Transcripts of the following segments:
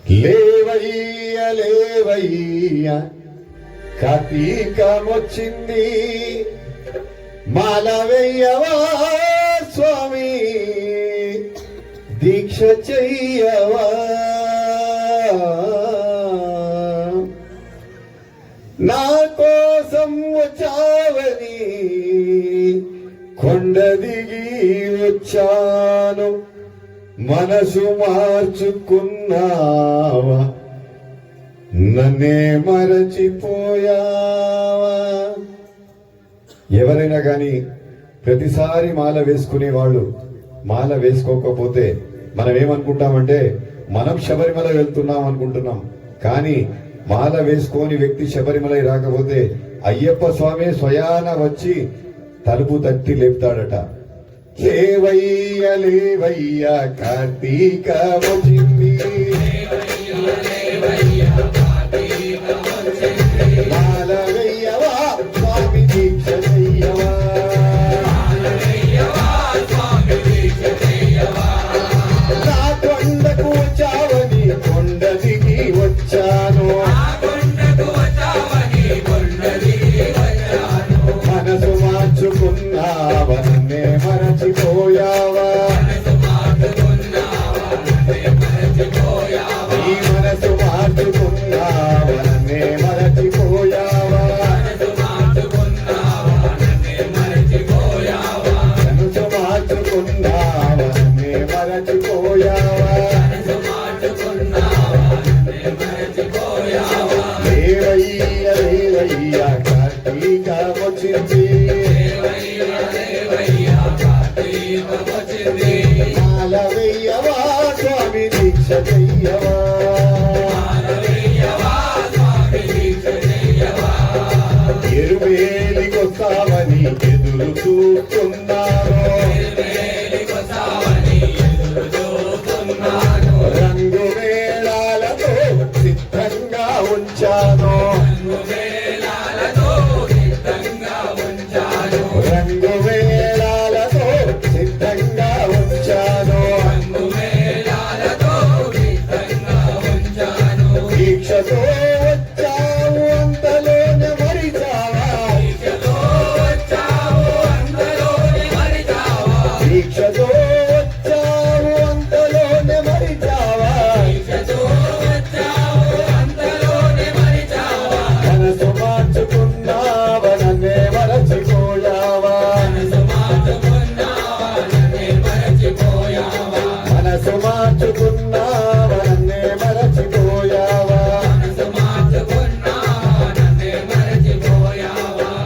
లేవయ్య లేవయ్య కార్తీకమొచ్చింది, మాల వెయ్యవా స్వామి, దీక్ష చెయ్యవా. నా కోసం వచ్చావని కొండ దిగి వచ్చాను, మనసు మార్చుకున్నావా, నన్నే మరచిపోయావా. ఎవరైనా కానీ ప్రతిసారి మాల వేసుకునే వాళ్ళు మాల వేసుకోకపోతే మనం ఏమనుకుంటామంటే మనం శబరిమల వెళ్తున్నాం అనుకుంటున్నాం. కానీ మాల వేసుకోని వ్యక్తి శబరిమల రాకపోతే అయ్యప్ప స్వామి స్వయాన వచ్చి తలుపు తట్టి లేపుతాడట. లేవయ్య లేవయ్య కార్తీక వచ్చింది, మాల వెయ్యవా స్వామి, దీక్ష చెయ్యవా. నా కొండకు వచ్చావని కొండ దిగి వచ్చాను, మనసు మార్చుకున్నావా, నన్నే మరచిపోయావా. నీ మనసు మార్చుకున్నావా, నన్నే మరచిపోయావా. మనసు మార్చుకున్నావా, నన్నే మరచిపోయావా. లేవయ్య లేవయ్య కార్తీకమొచ్చింది, మాల వెయ్యవా స్వామి, దీక్ష చెయ్యవా. ఎరువేలికొస్తావని ఎదురు చూస్తున్నాను, రంగు వేళాలతో సిద్ధంగా ఉంచాను, రంగు వేళాలతో సిద్ధంగా ఉంచాను. దీక్షతో వచ్చావు అంతలోనే మరిచావా, దీక్షతో వచ్చావు అంతలోనే మరిచావా. మనసు మార్చుకున్నావా, నన్నే మరచిపోయావా. మనసు మార్చుకున్నావా, నన్నే మరచిపోయావా.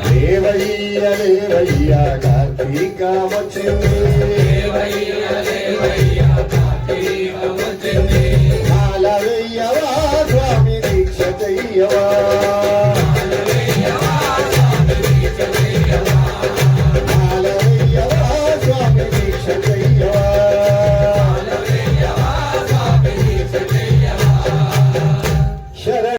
లేవయ్య లేవయ్య కార్తీకమొచ్చింది,